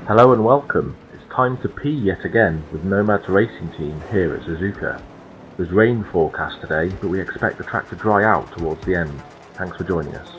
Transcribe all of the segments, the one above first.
Hello and welcome. It's time to pee yet again with Nomad's racing team here at Suzuka. There's rain forecast today, but we expect the track to dry out towards the end. Thanks for joining us.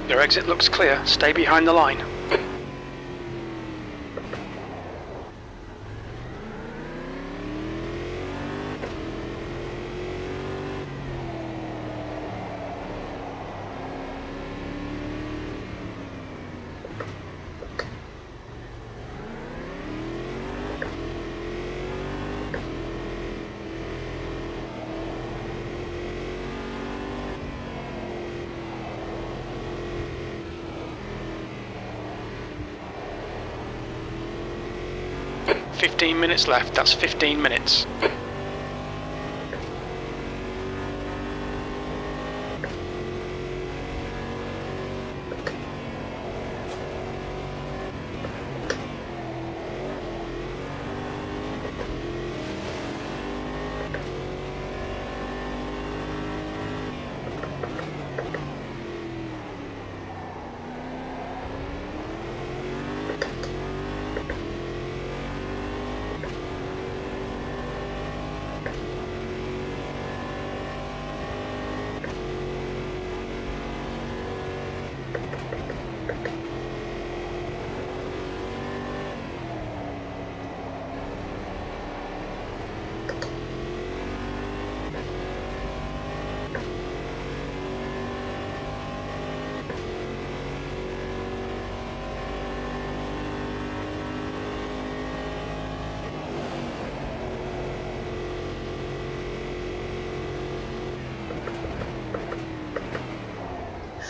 Your exit looks clear. Stay behind the line. "15 minutes left, that's 15 minutes.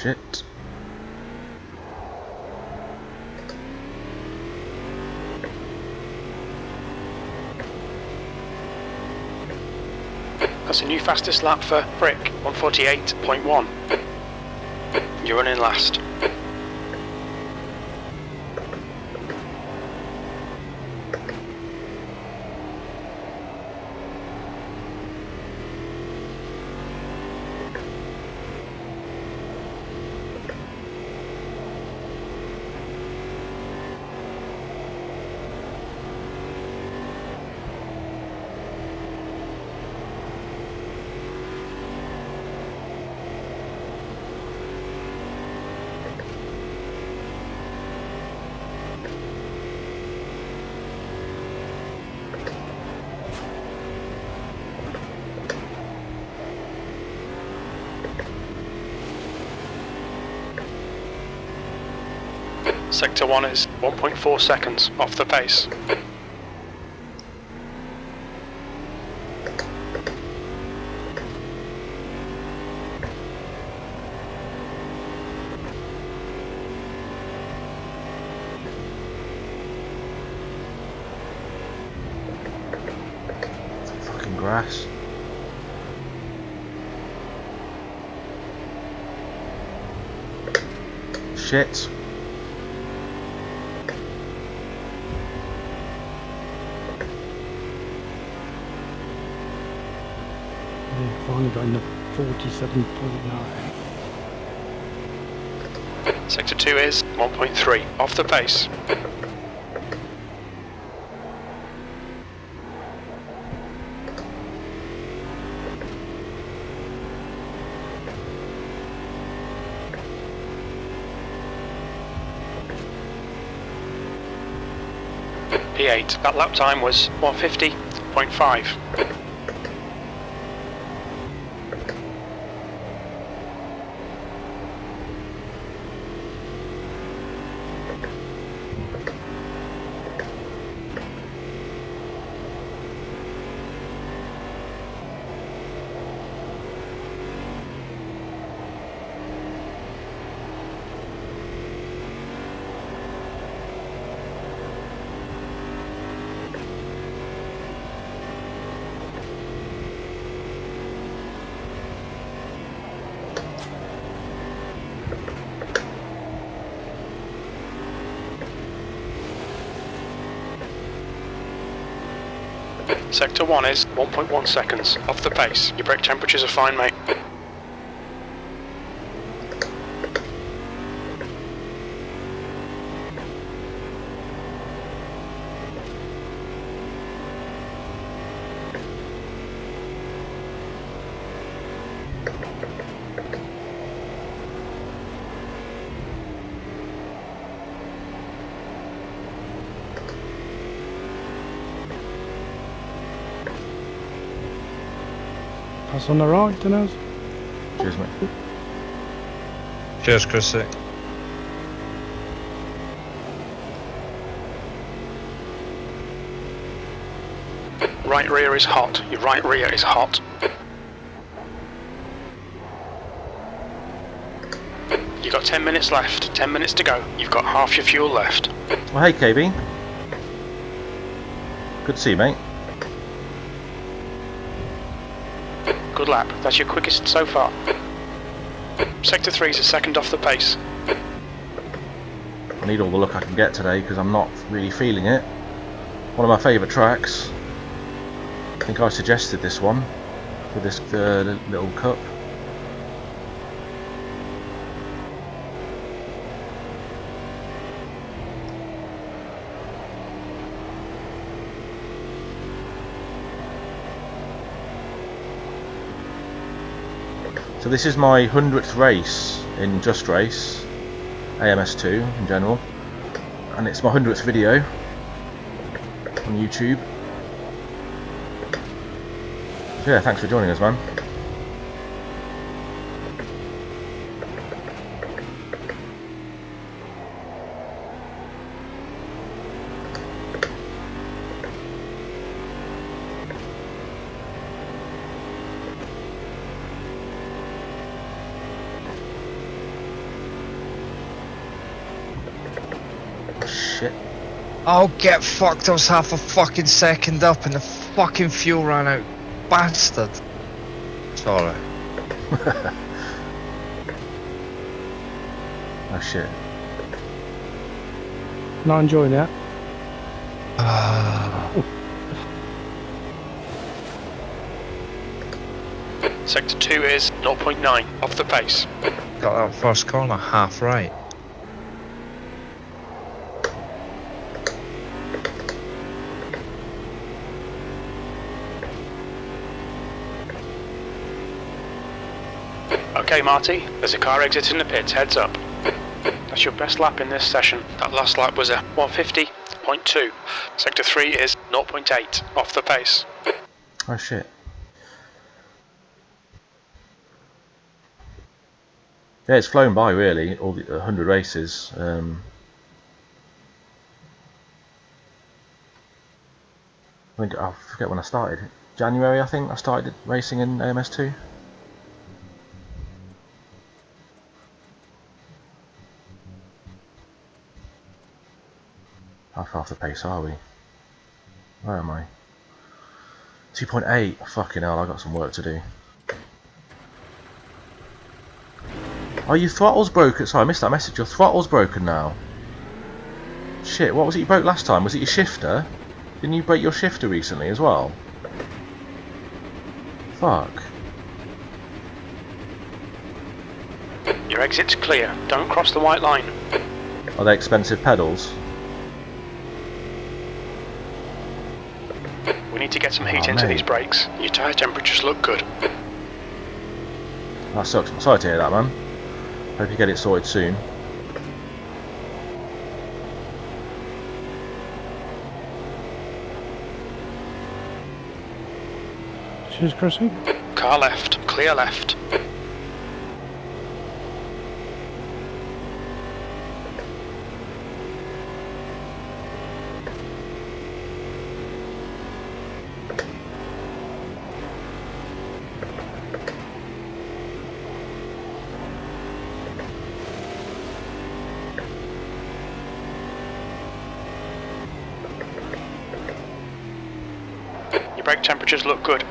Shit. That's a new fastest lap for Brick, 148.1. You're running last. Sector 1 is 1.4 seconds off the pace. Fucking grass. Shit. Finally got in the 47.9. Sector 2 is 1.3 off the pace. P8. That lap time was 150.5. Sector 1 is 1.1 seconds off the pace. Your brake temperatures are fine, mate. Pass on the right, Denez. Cheers, mate. Cheers, Chrissy. Right rear is hot. Your right rear is hot. You've got 10 minutes left. 10 minutes to go. You've got half your fuel left. Well, hey, KB. Good to see you, mate. Good lap. That's your quickest so far. Sector 3 is a second off the pace. I need all the luck I can get today because I'm not really feeling it. One of my favourite tracks. I think I suggested this one for this little cup. So this is my 100th race in Just Race, AMS2 in general, and it's my 100th video on YouTube. So yeah, thanks for joining us, man. Shit. Oh, get fucked. I was half a fucking second up and the fucking fuel ran out. Bastard. Sorry. Oh shit. Not enjoying that. Sector 2 is 0.9 off the pace. Got that first corner half right. Okay, Marty, there's a car exiting the pits, heads up. That's your best lap in this session. That last lap was a 150.2. Sector 3 is 0.8 off the pace. Oh shit. Yeah, it's flown by really, all the 100 races. I think I forget when I started. January, I think I started racing in AMS2. How far off the pace are we? Where am I? 2.8. Fucking hell, I've got some work to do. Oh, your throttle's broken. Sorry, I missed that message. Your throttle's broken now. Shit, what was it you broke last time? Was it your shifter? Didn't you break your shifter recently as well? Fuck. Your exit's clear. Don't cross the white line. Are they expensive pedals? We need to get some heat into these brakes. Your tyre temperatures look good. That sucks. I'm sorry to hear that, man. Hope you get it sorted soon. temperatures, Chrissy? Car left, clear left. Your brake temperatures look good.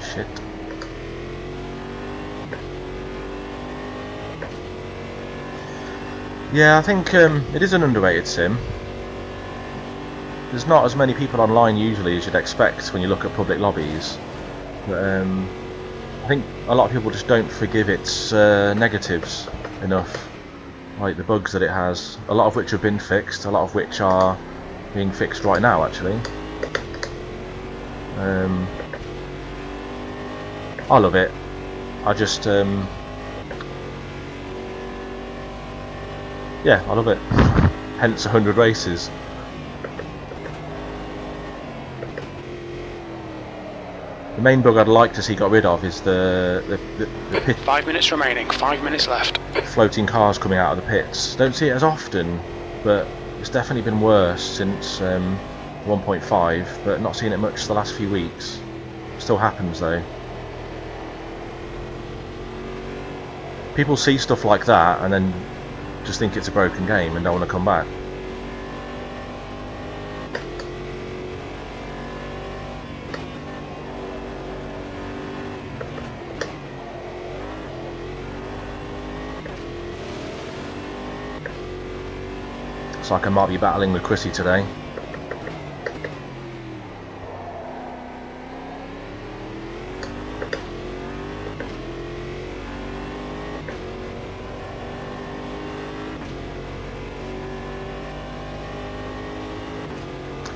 Shit. Yeah, I think it is an underrated sim. There's not as many people online usually as you'd expect when you look at public lobbies. But I think a lot of people just don't forgive its negatives enough. Like the bugs that it has, a lot of which have been fixed, a lot of which are being fixed right now actually. I love it. I just yeah, I love it. Hence 100 races. The main bug I'd like to see got rid of is the pit. 5 minutes remaining, 5 minutes left. Floating cars coming out of the pits. Don't see it as often, but it's definitely been worse since 1.5, but not seen it much the last few weeks. Still happens though. People see stuff like that and then just think it's a broken game and don't want to come back. Looks like I might be battling with Chrissy today.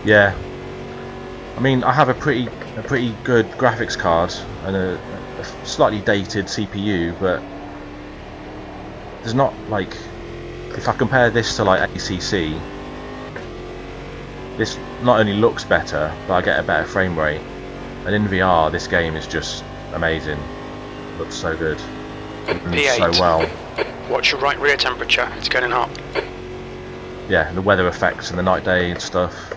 Yeah, I mean I have a pretty good graphics card and a slightly dated CPU, but there's not like, if I compare this to like ACC, this not only looks better, but I get a better frame rate. And in VR, this game is just amazing. Looks so good. And P8. so well. Watch your right rear temperature, it's getting hot. Yeah, the weather effects and the night day and stuff.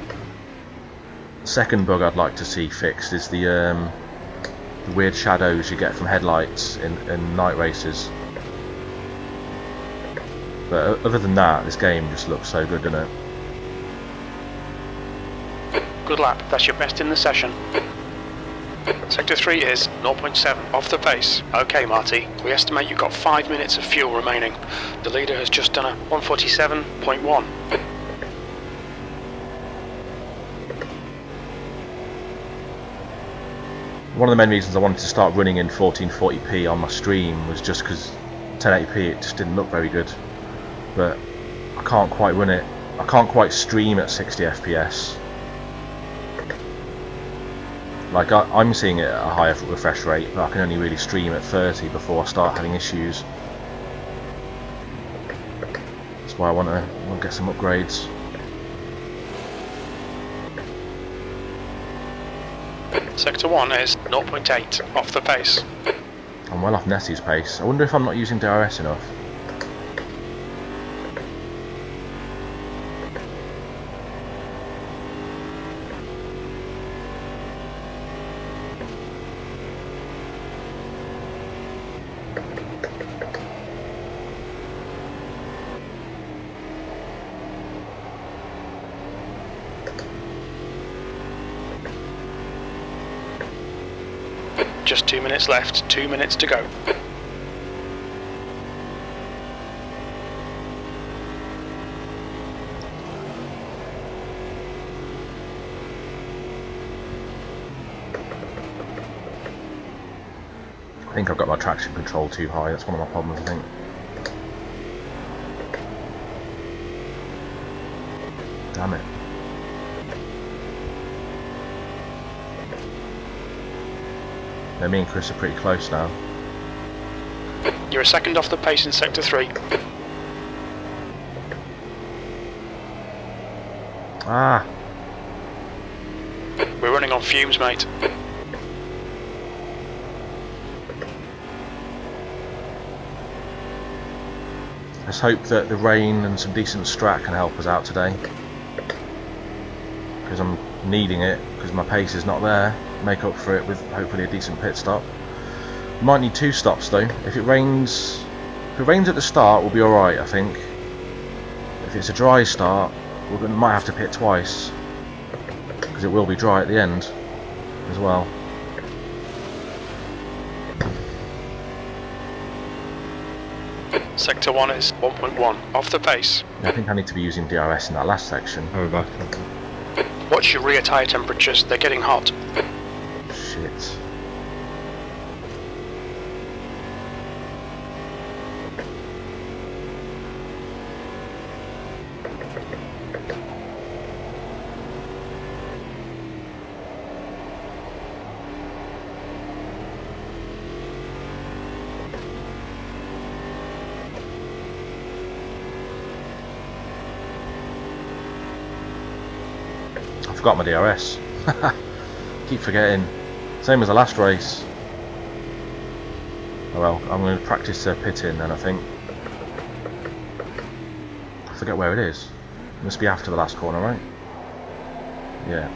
The second bug I'd like to see fixed is the weird shadows you get from headlights in night races. But other than that, this game just looks so good, doesn't it? Good lap, that's your best in the session. Sector 3 is 0.7 off the pace. Okay Marty, we estimate you've got 5 minutes of fuel remaining. The leader has just done a 147.1. One of the main reasons I wanted to start running in 1440p on my stream was just because 1080p it just didn't look very good. But I can't quite run it. I can't quite stream at 60 FPS. Like I'm seeing it at a higher refresh rate, but I can only really stream at 30 before I start having issues. That's why I want to get some upgrades. Sector 1 is 0.8 off the pace. I'm well off Nessie's pace. I wonder if I'm not using DRS enough. Just 2 minutes left, 2 minutes to go. I think I've got my traction control too high, that's one of my problems I think. Damn it. Me and Chris are pretty close now. You're a second off the pace in Sector 3. Ah, We're running on fumes, mate. let's hope that the rain and some decent strat can help us out today. Because I'm needing it, because my pace is not there. Make up for it with hopefully a decent pit stop. Might need 2 stops though. If it rains at the start, we'll be alright, I think. If it's a dry start, we might have to pit twice, because it will be dry at the end as well. Sector 1 is 1.1 off the pace. I think I need to be using DRS in that last section. Oh, back. Watch your rear tyre temperatures, they're getting hot. Shit. I forgot my DRS. Keep forgetting. Same as the last race. Oh well, I'm going to practice pitting then, I think. I forget where it is. It must be after the last corner, right? Yeah.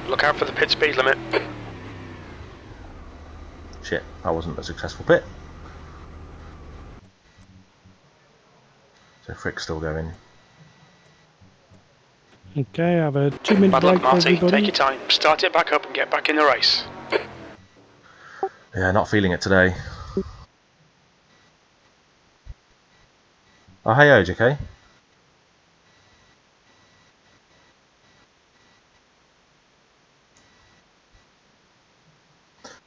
Look out for the pit speed limit. Shit, that wasn't a successful pit. So Frick's still going. Okay, have a 2-minute Bad break luck, for Marty. everybody. Take your time. Start it back up and get back in the race. Yeah, not feeling it today. Oh hey OJK.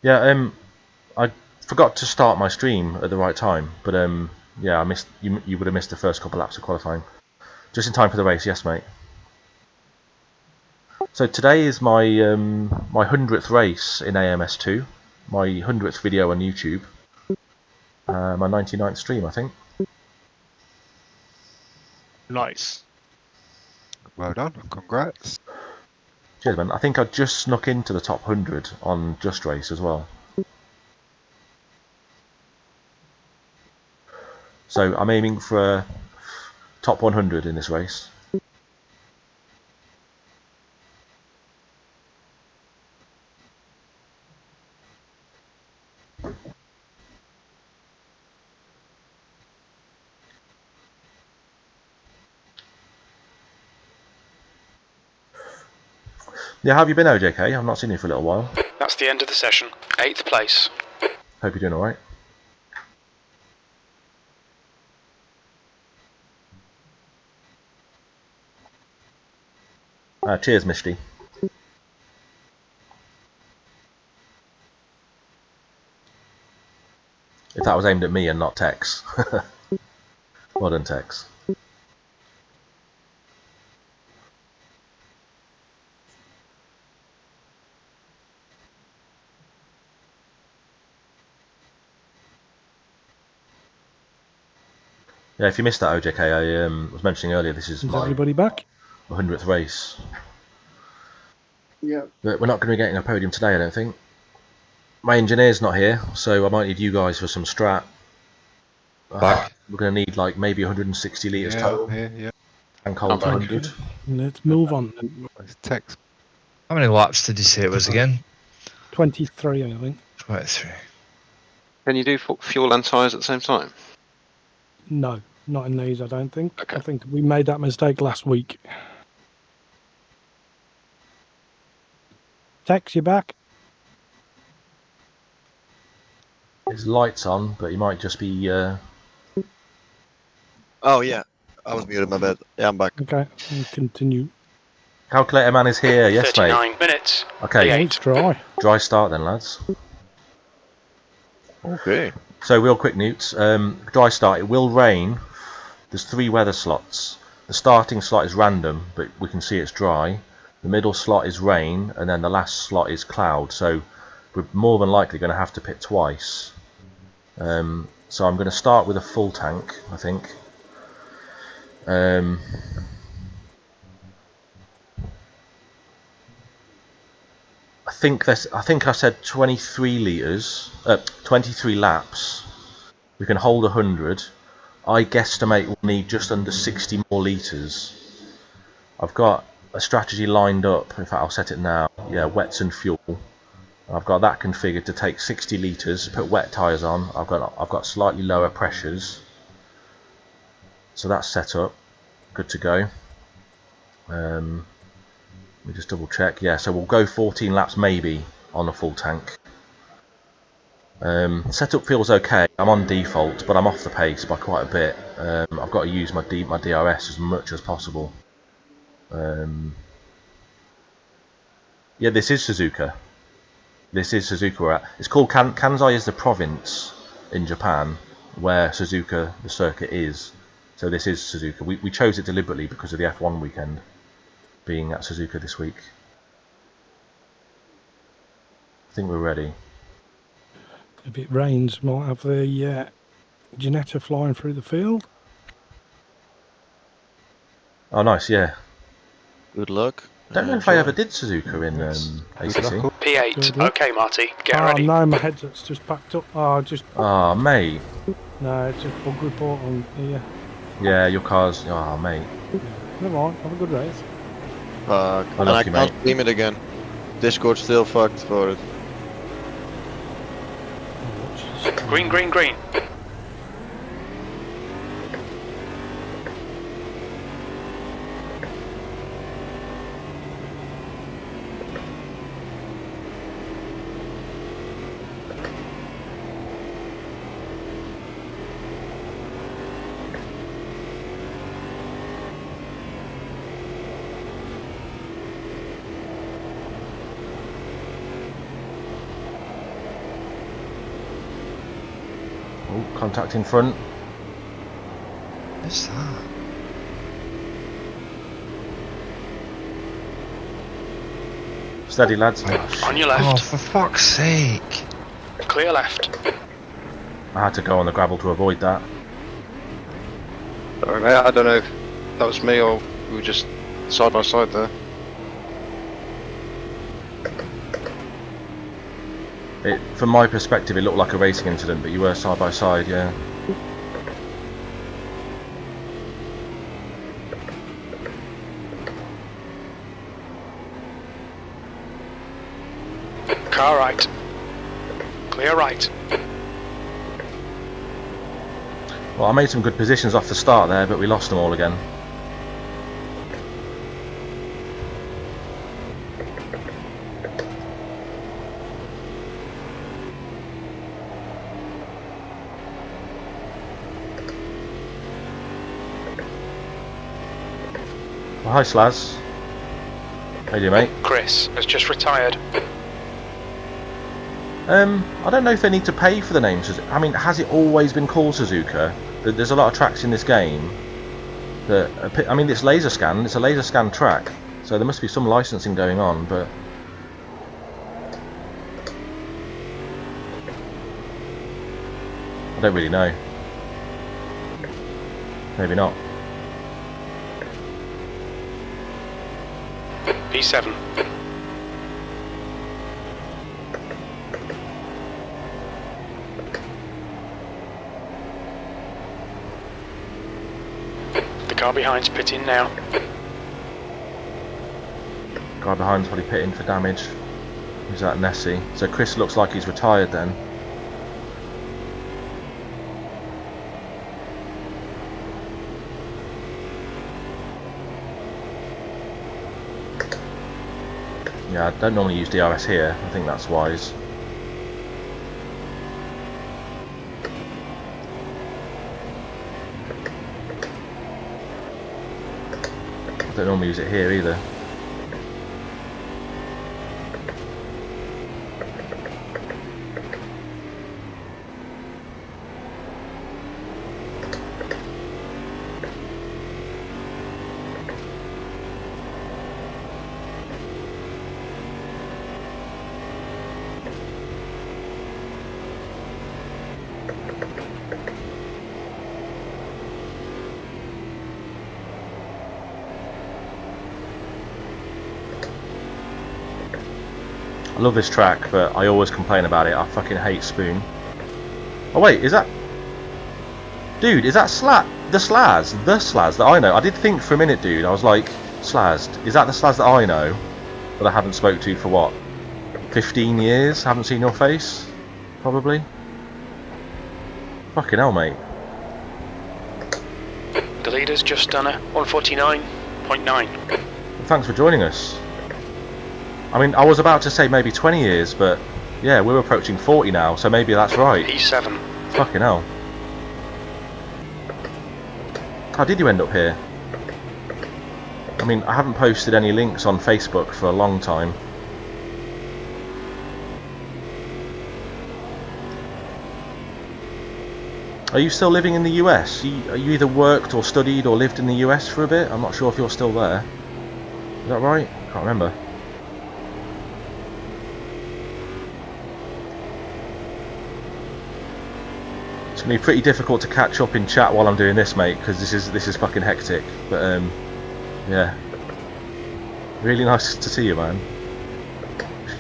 Yeah, I forgot to start my stream at the right time, but yeah, I missed. You would have missed the first couple laps of qualifying. Just in time for the race, yes, mate. So today is my my 100th race in AMS2, my 100th video on YouTube, my 99th stream, I think. Nice. Well done, congrats. Cheers, man. I think I just snuck into the top 100 on Just Race as well. So I'm aiming for a top 100 in this race. Yeah, how have you been, OJK? I've not seen you for a little while. That's the end of the session. 8th place. Hope you're doing alright. Cheers, Misty. If that was aimed at me and not Tex. Well done, Tex. Yeah, if you missed that, OJK, I was mentioning earlier, this is Is my everybody back? 100th race. Yeah. But we're not going to be getting a podium today, I don't think. My engineer's not here, so I might need you guys for some strat. Back. We're going to need like maybe 160 litres Yeah, total. I'm here, yeah. And cold I'm back. 100. Let's move on. It's text. How many laps did you say it was again? 23, I think. 23. Can you do fuel and tyres at the same time? No, not in these, I don't think. Okay. I think we made that mistake last week. Tex, you back? His light's on, but he might just be... Oh yeah, I was muted, my bad. Yeah, I'm back. Okay, we'll continue. Calculator man is here, yes mate. 39 minutes. Okay, Yeah. It's dry. dry start then, lads. Okay. So real quick, Newts. Dry start, it will rain. There's 3 weather slots. the starting slot is random, but we can see it's dry. The middle slot is rain, and then the last slot is cloud. So we're more than likely going to have to pit twice. So I'm going to start with a full tank, I think. I think I said 23 litres, 23 laps. We can hold 100. I guesstimate we'll need just under 60 more litres. I've got a strategy lined up. In fact, I'll set it now. Yeah, wets and fuel. I've got that configured to take 60 litres. Put wet tyres on. I've got slightly lower pressures. So that's set up. Good to go. Let me just double check. Yeah, so we'll go 14 laps maybe on a full tank. Setup feels okay. I'm on default, but I'm off the pace by quite a bit. I've got to use my DRS as much as possible. Yeah, this is Suzuka. This is Suzuka we're at. It's called Kansai is the province in Japan where Suzuka, the circuit, is. So this is Suzuka. We chose it deliberately because of the F1 weekend being at Suzuka this week. I think we're ready. If it rains, might have the Ginetta flying through the field. Oh, nice, yeah. Good luck. Don't know if I ever did Suzuka in ACC. P8. Okay, Marty, get ready. No, my headset's just packed up. Oh, mate. No, it's just bug report on here. Yeah, your car's... Oh, mate. Never mind, have a good race. Fuck. And I Unlucky, can't mate. stream it again. Discord's still fucked for it. Green, green, green. Oh, contact in front. What's that? Steady, lads. On your Oh, left. for fuck's sake. Clear left. I had to go on the gravel to avoid that. Sorry, mate, I don't know if that was me or we were just side by side there. From my perspective, it looked like a racing incident, but you were side by side, yeah. Car right. Clear right. Well, I made some good positions off the start there, but we lost them all again. Well, hi, Slaz. How you doing, mate? Chris has just retired. I don't know if they need to pay for the name. I mean, has it always been called Suzuka? There's a lot of tracks in this game that, I mean, it's laser scan. It's a laser scan track, so there must be some licensing going on. But I don't really know. Maybe not. P7. The car behind's pitting now. Guy behind's probably pitting for damage. Who's that? Nessie. So Chris looks like he's retired then. Yeah, I don't normally use DRS here. I think that's wise. I don't normally use it here either. love this track, but I always complain about it. I fucking hate Spoon. Oh wait, is that... Dude, is that the Slaz that I know? I did think for a minute, dude, I was like, Slaz, is that the Slaz that I know? That I haven't spoke to for what? 15 years? Haven't seen your face? Probably? Fucking hell, mate. The leader's just done a 149.9. Well, thanks for joining us. I mean, I was about to say maybe 20 years, but yeah, we're approaching 40 now, so maybe that's right. E7. Fucking hell. How did you end up here? I mean, I haven't posted any links on Facebook for a long time. Are you still living in the US? You either worked or studied or lived in the US for a bit? I'm not sure if you're still there. Is that right? Can't remember. It's gonna be pretty difficult to catch up in chat while I'm doing this, mate, because this is fucking hectic. But yeah, really nice to see you, man.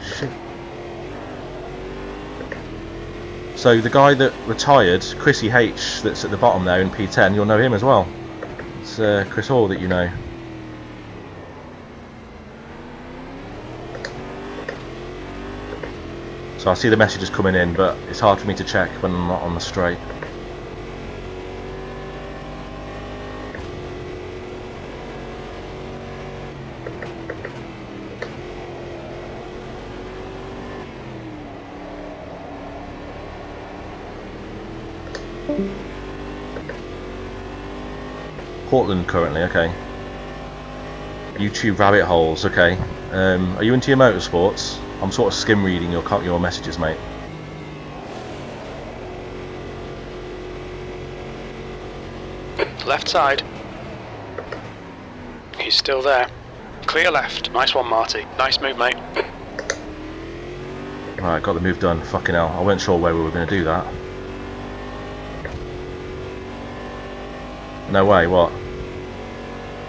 Shit. So the guy that retired, Chrissy H, that's at the bottom there in P10, you'll know him as well. It's Chris Hall that you know. So I see the messages coming in, but it's hard for me to check when I'm not on the straight. Portland currently, okay. YouTube rabbit holes, okay. Are you into your motorsports? I'm sort of skim reading your messages, mate. Left side. He's still there. Clear left. Nice one, Marty. Nice move, mate. Right, got the move done. Fucking hell, I wasn't sure where we were going to do that. No way, what?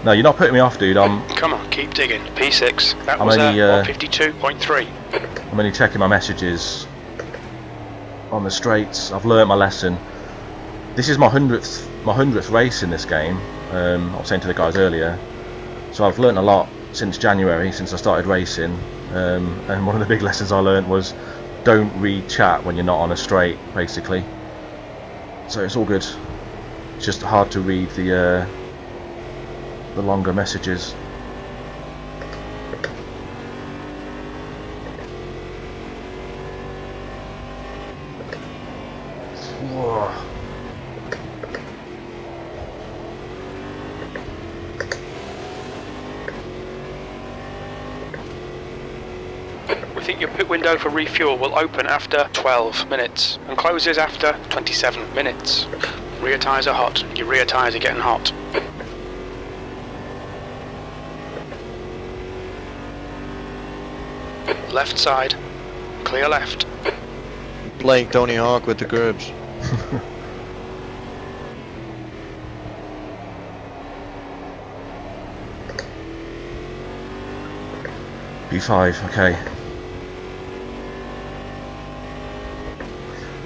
No, you're not putting me off, dude. Come on, keep digging. P6. That I'm was only, 152.3. I'm only checking my messages on the straights. I've learnt my lesson. This is my 100th race in this game. I was saying to the guys earlier. So I've learnt a lot since January, since I started racing. And one of the big lessons I learnt was don't read chat when you're not on a straight, basically. So it's all good. It's just hard to read the longer messages. Whoa. We think your pit window for refuel will open after 12 minutes and closes after 27 minutes. Rear tyres are hot. Your rear tyres are getting hot. Left side. Clear left. Playing Tony Hawk with the curbs. B5, okay.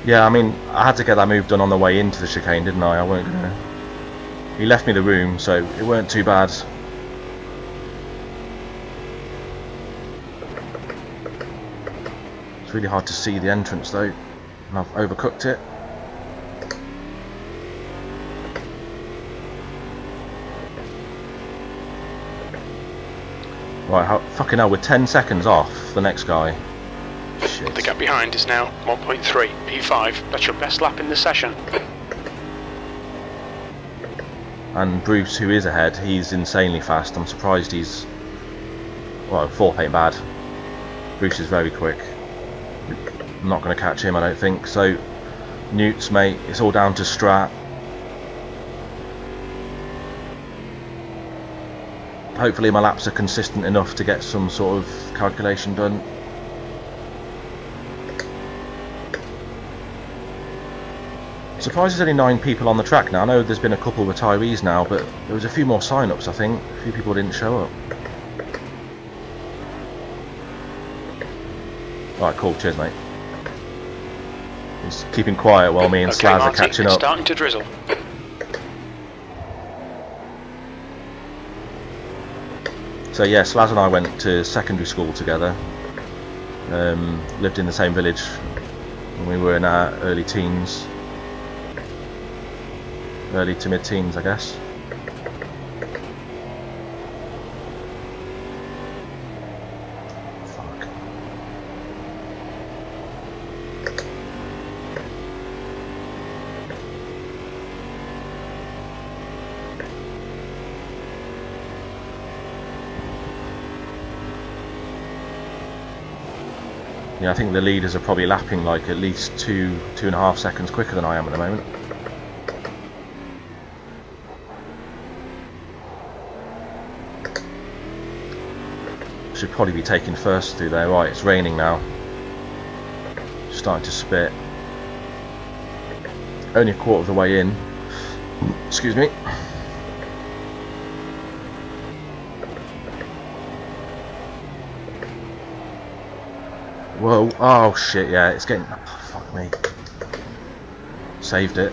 Yeah, I mean, I had to get that move done on the way into the chicane, didn't I? I weren't gonna... He left me the room, so it weren't too bad. It's really hard to see the entrance though, and I've overcooked it. Right, fucking hell, we're 10 seconds off the next guy. Shit. The gap behind is now 1.3. P5. That's your best lap in the session. And Bruce, who is ahead, he's insanely fast. I'm surprised he's... Well, fourth ain't bad. Bruce is very quick. I'm not going to catch him, I don't think. So, Newts, mate, it's all down to strat. Hopefully my laps are consistent enough to get some sort of calculation done. Surprised there's only 9 people on the track now. I know there's been a couple retirees now, but there was a few more sign-ups, I think. A few people didn't show up. Alright, cool, cheers mate. He's keeping quiet while me and Okay, Slaz are Marty, catching it's up. starting to drizzle. So yeah, Slaz and I went to secondary school together. Lived in the same village when we were in our early teens. Early to mid-teens, I guess. Fuck. Yeah, I think the leaders are probably lapping like at least 2.5 seconds quicker than I am at the moment. Should probably be taking first through there. Right, it's raining now. Starting to spit. Only a quarter of the way in. Excuse me. Whoa, oh shit, yeah, it's getting... Oh, fuck me. Saved it.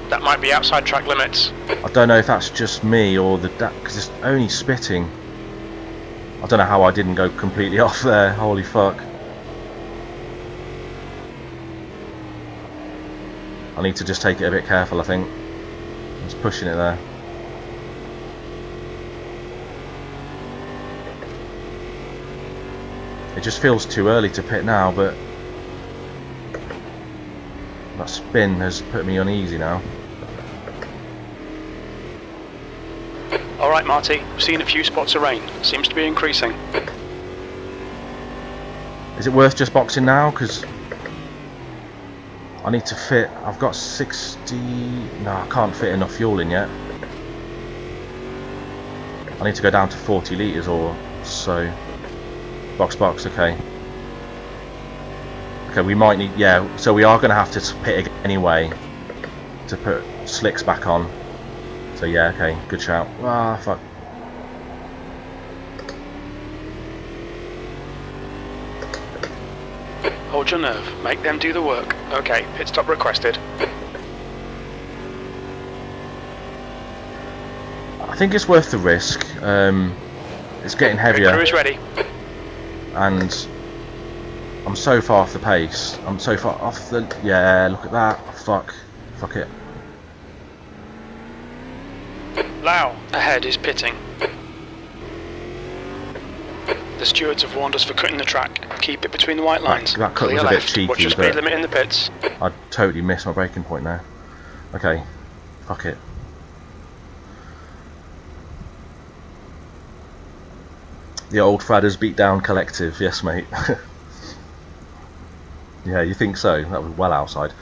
That might be outside track limits. I don't know if that's just me or the... because it's only spitting. I don't know how I didn't go completely off there, holy fuck. I need to just take it a bit careful, I think. Just pushing it there. It just feels too early to pit now, but that spin has put me uneasy now. Alright Marty, we've seen a few spots of rain. Seems to be increasing. Is it worth just boxing now? Because I need to fit... I've got 60... No, I can't fit enough fuel in yet. I need to go down to 40 litres or so. Box, okay. Okay, we might need... Yeah, so we are going to have to pit again anyway to put slicks back on. So yeah, okay, good shout. Ah, fuck. Hold your nerve, make them do the work. Okay, pit stop requested. I think it's worth the risk. It's getting heavier. Crew is ready. And I'm so far off the pace. I'm so far off the... Yeah, look at that. Fuck it. Lau, ahead is pitting. The stewards have warned us for cutting the track. Keep it between the white lines. That cut Clear was a bit left. cheeky, Watch your speed but limit in the pits. I totally missed my braking point there. Okay, fuck it. The old Fradders beat down collective, yes mate. Yeah, you think so? That was well outside.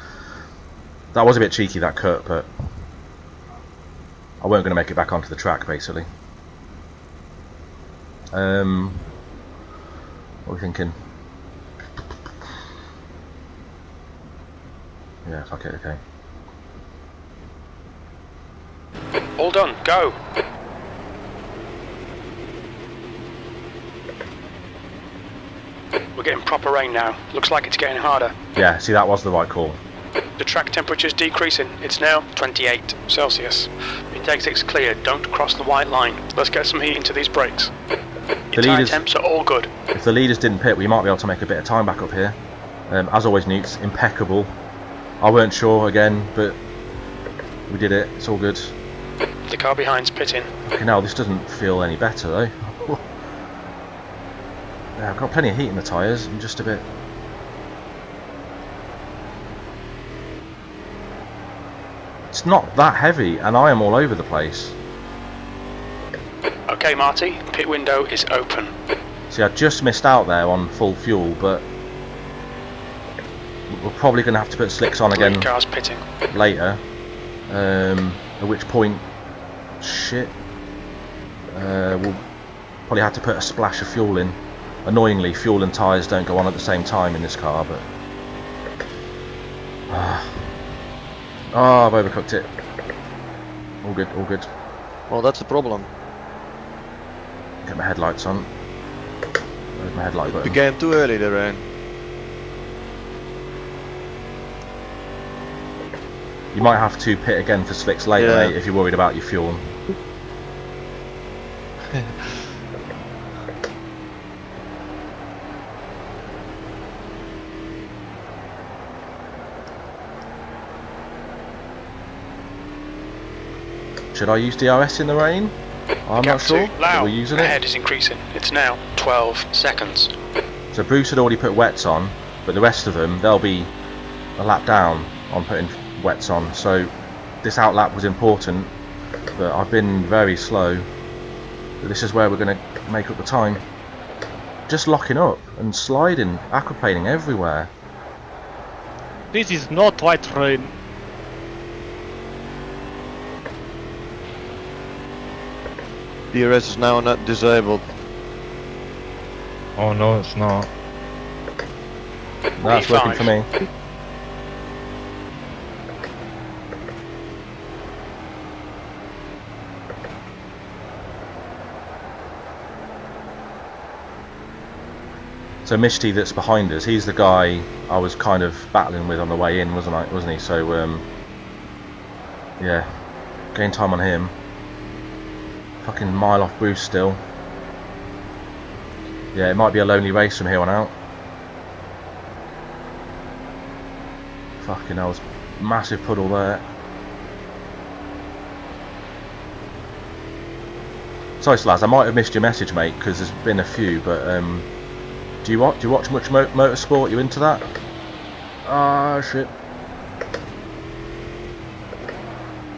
That was a bit cheeky, that cut, but I weren't going to make it back onto the track basically. What are we thinking? Yeah, fuck it, okay. All done, go! We're getting proper rain now. Looks like it's getting harder. Yeah, see, that was the right call. The track temperature's decreasing. It's now 28 Celsius. Intake 6 clear. Don't cross the white line. Let's get some heat into these brakes. Your tyre temps are all good. If the leaders didn't pit, we might be able to make a bit of time back up here. As always, Newt's impeccable. I weren't sure again, but we did it. It's all good. The car behind's pitting. Okay, now this doesn't feel any better though. Yeah, I've got plenty of heat in the tyres. I'm just a bit... It's not that heavy, and I am all over the place. Okay, Marty, pit window is open. See, I just missed out there on full fuel, but we're probably going to have to put slicks on again Car's pitting. later. At which point, shit, we'll probably have to put a splash of fuel in. Annoyingly, fuel and tyres don't go on at the same time in this car, but... Oh, I've overcooked it. All good, all good. Well, that's the problem. Get my headlights on. Where's my headlight button? Began too early, the rain. You might have to pit again for slicks later, Yeah. mate, if you're worried about your fuel. Should I use DRS in the rain? I'm Gap not sure. 2, But loud. we're using Ahead it. is increasing. It's now 12 seconds. So Bruce had already put wets on, but the rest of them, they'll be a lap down on putting wets on. So this outlap was important, but I've been very slow. But this is where we're going to make up the time. Just locking up and sliding, aquaplaning everywhere. This is not white rain. DRS is now not disabled. Oh no, it's not. That's working for me. So Mishti that's behind us, he's the guy I was kind of battling with on the way in, wasn't he? So yeah, gain time on him. Fucking mile off Bruce still. Yeah, it might be a lonely race from here on out. Fucking hell, there's a massive puddle there. Sorry, Slaz, I might have missed your message, mate, because there's been a few, but do you watch much motorsport? You into that? Ah, shit.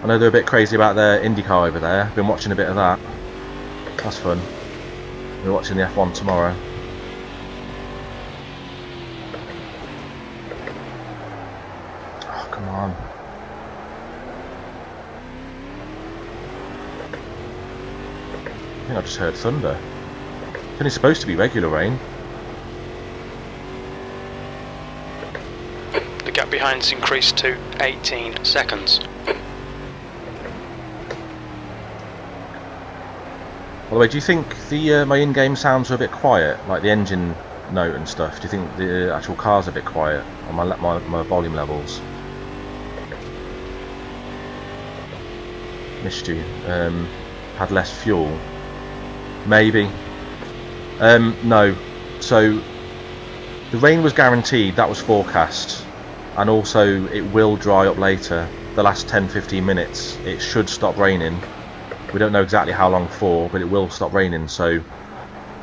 I know they're a bit crazy about their IndyCar over there. Been watching a bit of that. That's fun. We're watching the F1 tomorrow. Oh, come on. I think I just heard thunder. It's only supposed to be regular rain. The gap behind's increased to 18 seconds. By the way, do you think the my in-game sounds are a bit quiet, like the engine note and stuff? Do you think the actual car's a bit quiet on my volume levels? Missed you. Had less fuel. Maybe. No. So the rain was guaranteed. That was forecast, and also it will dry up later. The last 10-15 minutes, it should stop raining. We don't know exactly how long for, but it will stop raining, so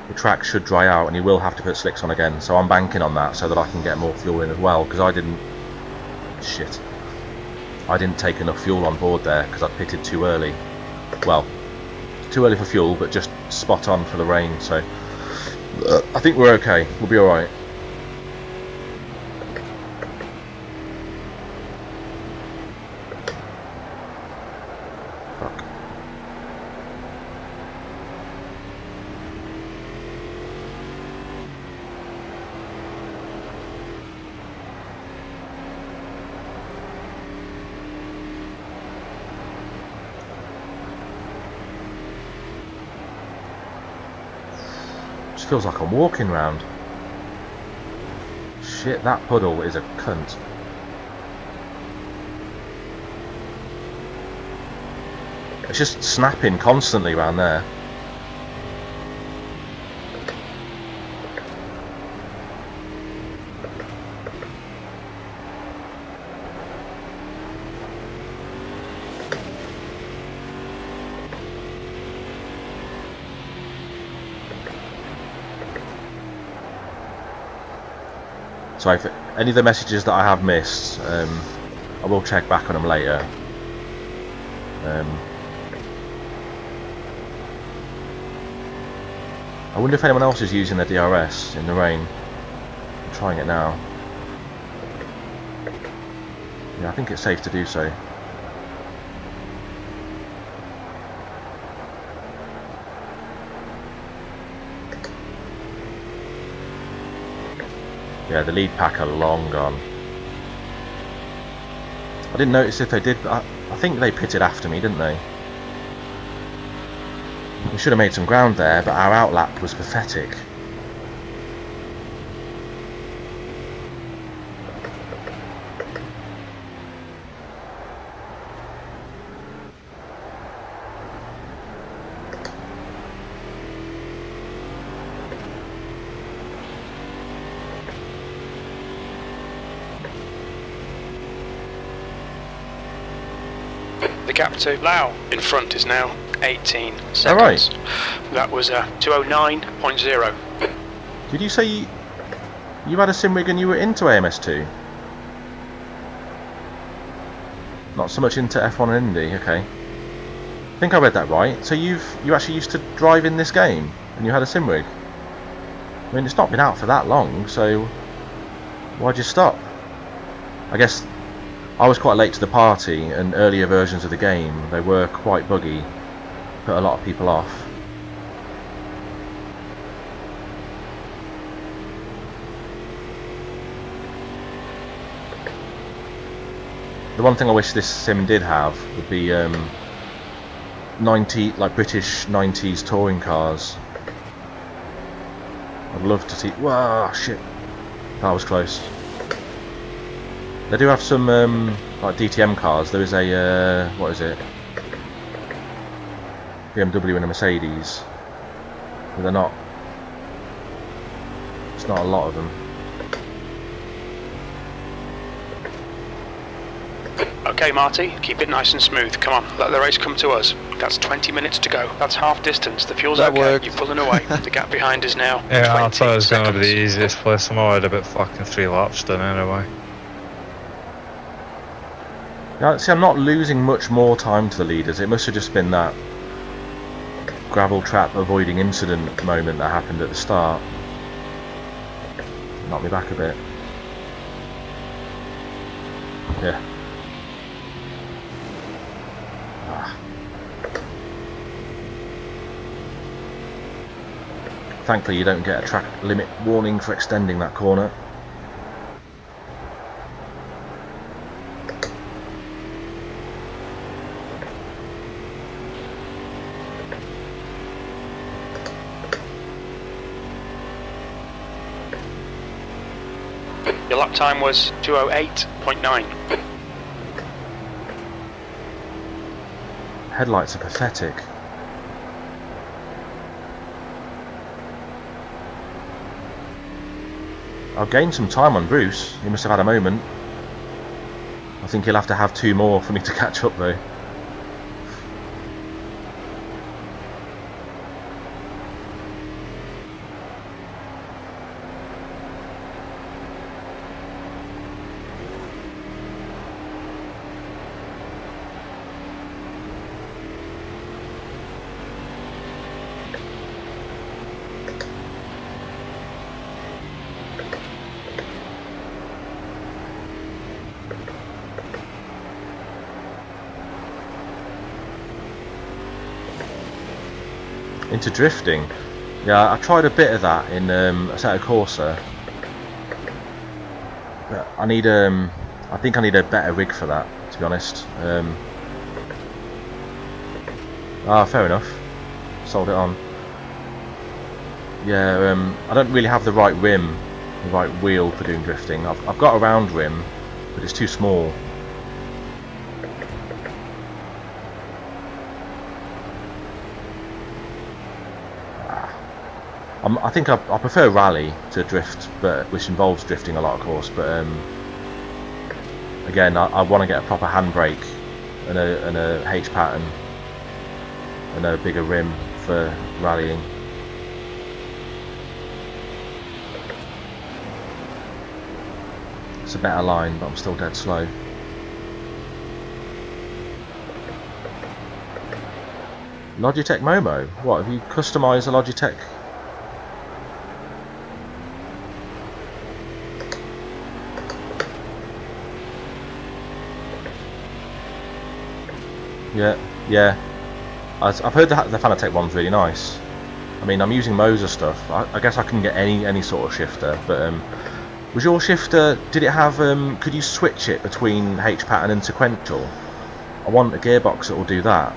the track should dry out and you will have to put slicks on again. So I'm banking on that so that I can get more fuel in as well, because I didn't take enough fuel on board there because I pitted too early. Well, too early for fuel, but just spot on for the rain, so I think we're okay. We'll be alright. Feels like I'm walking round. Shit, that puddle is a cunt. It's just snapping constantly around there. So if any of the messages that I have missed, I will check back on them later. I wonder if anyone else is using their DRS in the rain. I'm trying it now. Yeah, I think it's safe to do so. Yeah, the lead pack are long gone. I didn't notice if they did, but I think they pitted after me, didn't they? We should have made some ground there, but our outlap was pathetic. The gap to Lau in front is now 18 seconds. All right. That was 209.0. Did you say you had a sim rig and you were into AMS2? Not so much into F1 and Indy, okay. I think I read that right. So you actually used to drive in this game and you had a sim rig? I mean, it's not been out for that long, so why'd you stop? I guess I was quite late to the party, and earlier versions of the game, they were quite buggy, put a lot of people off. The one thing I wish this sim did have would be 90, like British 90s touring cars. I'd love to see. Wow, shit, that was close. They do have some like DTM cars. There is a what is it? BMW and a Mercedes, but they're not. It's not a lot of them. Okay, Marty, keep it nice and smooth. Come on, let the race come to us. That's 20 minutes to go. That's half distance. The fuel's That okay. worked. You're pulling away. The gap behind is now 20 Yeah, I thought it was going to be the seconds. easiest place. I'm already about fucking 3 laps done anyway. Yeah, see, I'm not losing much more time to the leaders. It must have just been that gravel trap avoiding incident moment that happened at the start. Knocked me back a bit. Yeah. Thankfully you don't get a track limit warning for extending that corner. Your lap time was 208.9. Headlights are pathetic. I've gained some time on Bruce. He must have had a moment. I think he'll have to have 2 more for me to catch up though. Into drifting. Yeah, I tried a bit of that in Assetto Corsa. But I need I think I need a better rig for that, to be honest. Fair enough. Sold it on. Yeah, I don't really have the right rim, the right wheel for doing drifting. I've got a round rim, but it's too small. I think I prefer rally to drift, but which involves drifting a lot, of course. But again, I want to get a proper handbrake and a H pattern and a bigger rim for rallying. It's a better line, but I'm still dead slow. Logitech Momo. What, have you customised a Logitech? Yeah. I've heard the Fanatec one's really nice. I mean, I'm using Moser stuff. I guess I can get any sort of shifter, but was your shifter, did it have, could you switch it between H pattern and sequential? I want a gearbox that will do that,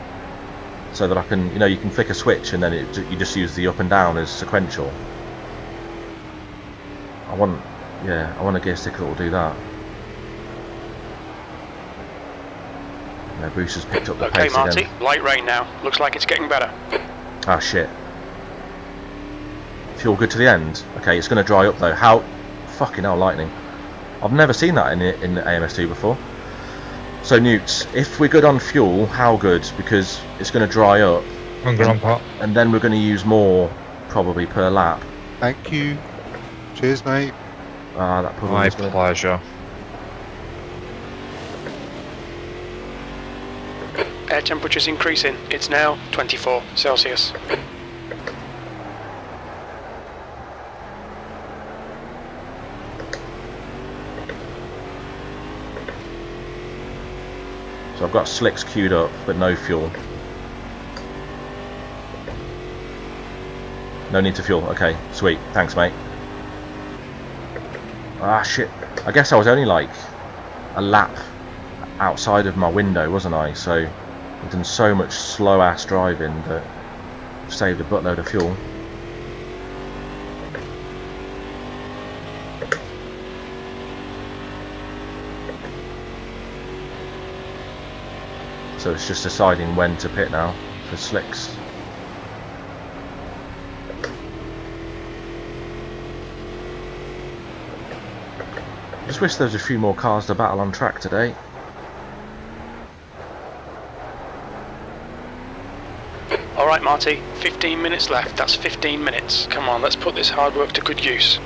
so that I can, you can flick a switch and then you just use the up and down as sequential. I want a gear sticker that will do that. Yeah, Bruce has picked up the Okay, pace Marty, again. light rain now. Looks like it's getting better. Ah, shit. Fuel good to the end. Okay, it's going to dry up though. How? Fucking hell, lightning. I've never seen that in the AMS2 before. So Newts, if we're good on fuel, how good? Because it's going to dry up, On Grandpa. and then we're going to use more, probably per lap. Thank you. Cheers, mate. Ah, that probably My was good. pleasure. Air temperature's increasing. It's now 24 Celsius. So I've got slicks queued up, but no fuel. No need to fuel. Okay, sweet. Thanks, mate. Ah, shit. I guess I was only like a lap outside of my window, wasn't I? So I've done so much slow-ass driving that I've saved a buttload of fuel. So it's just deciding when to pit now for slicks. Just wish there was a few more cars to battle on track today. Alright Marty, 15 minutes left. That's 15 minutes. Come on, let's put this hard work to good use.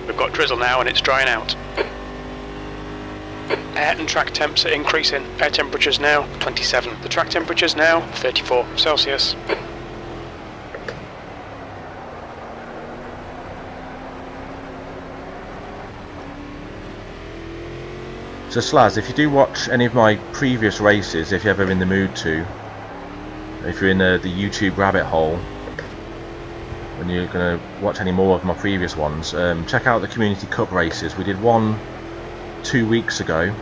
We've got drizzle now and it's drying out. Air and track temps are increasing. Air temperature's now 27. The track temperature's now 34 Celsius. So Slaz, if you do watch any of my previous races, if you're ever in the mood to, if you're in the YouTube rabbit hole, when you're going to watch any more of my previous ones, check out the Community Cup races. We did one 2 weeks ago,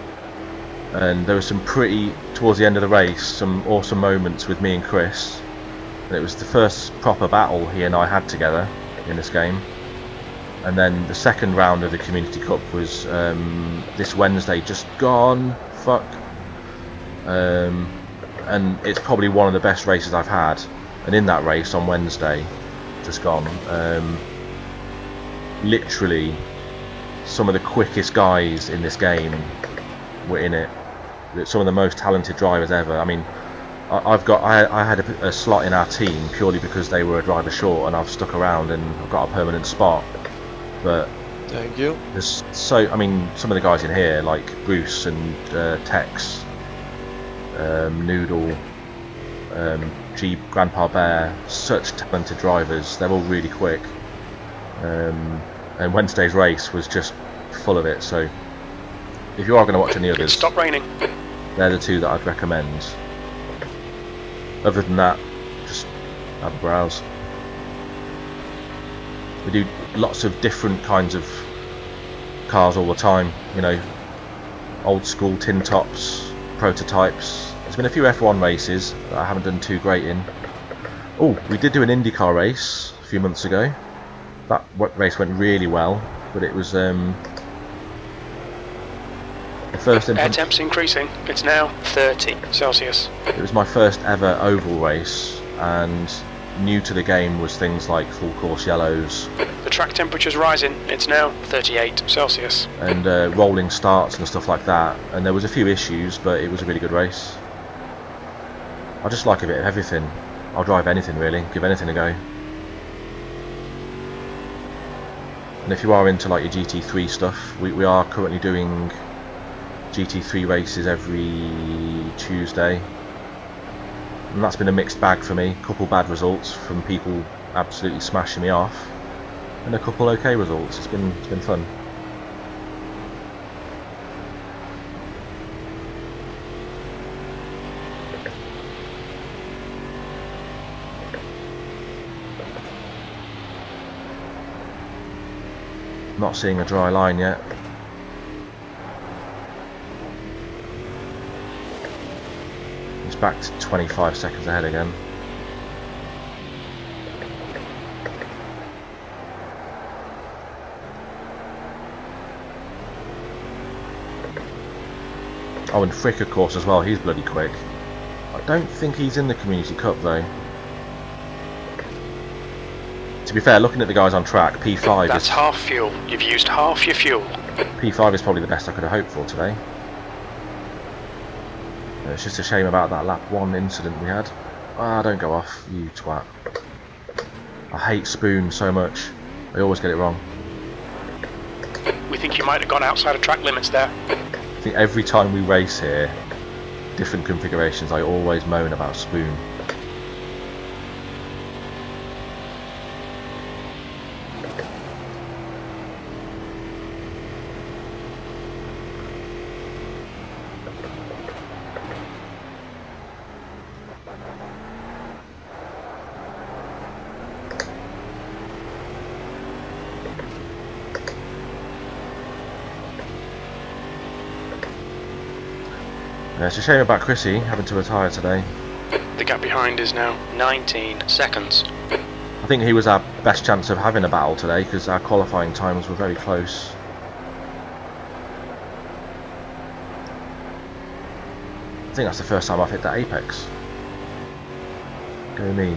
and there was some pretty, towards the end of the race, some awesome moments with me and Chris. And it was the first proper battle he and I had together in this game. And then the second round of the Community Cup was this Wednesday, just gone, fuck. And it's probably one of the best races I've had. And in that race on Wednesday, just gone, literally some of the quickest guys in this game were in it. Some of the most talented drivers ever. I mean, I had a slot in our team purely because they were a driver short, and I've stuck around and I've got a permanent spot. But Thank you. there's I mean, some of the guys in here, like Bruce and Tex, Noodle, G, Grandpa Bear, such talented drivers. They're all really quick. And Wednesday's race was just full of it. So if you are going to watch any others, Stop raining. they're the two that I'd recommend. Other than that, just have a browse. We do lots of different kinds of cars all the time, you know, old school tin tops, prototypes. There's been a few F1 races that I haven't done too great in. Oh, we did do an IndyCar race a few months ago. That race went really well, but it was the first Air temps increasing. It's now 30 Celsius. It was my first ever oval race, and new to the game was things like full course yellows. The track temperature's rising. It's now 38 Celsius. And rolling starts and stuff like that. And there was a few issues, but it was a really good race. I just like a bit of everything. I'll drive anything really, give anything a go. And if you are into like your GT3 stuff, we are currently doing GT3 races every Tuesday. And that's been a mixed bag for me. A couple bad results from people absolutely smashing me off, and a couple okay results. It's been fun. Not seeing a dry line yet. It's back to 25 seconds ahead again. Oh, and Frick of course as well, he's bloody quick. I don't think he's in the Community Cup though. To be fair, looking at the guys on track, P5 That's is... half fuel. You've used half your fuel. P5 is probably the best I could have hoped for today. It's just a shame about that lap 1 incident we had. Ah, don't go off, you twat. I hate Spoon so much. I always get it wrong. We think you might have gone outside of track limits there. I think every time we race here, different configurations, I always moan about Spoon. It's a shame about Chrissy having to retire today. The gap behind is now 19 seconds. I think he was our best chance of having a battle today because our qualifying times were very close. I think that's the first time I've hit that apex. Go me.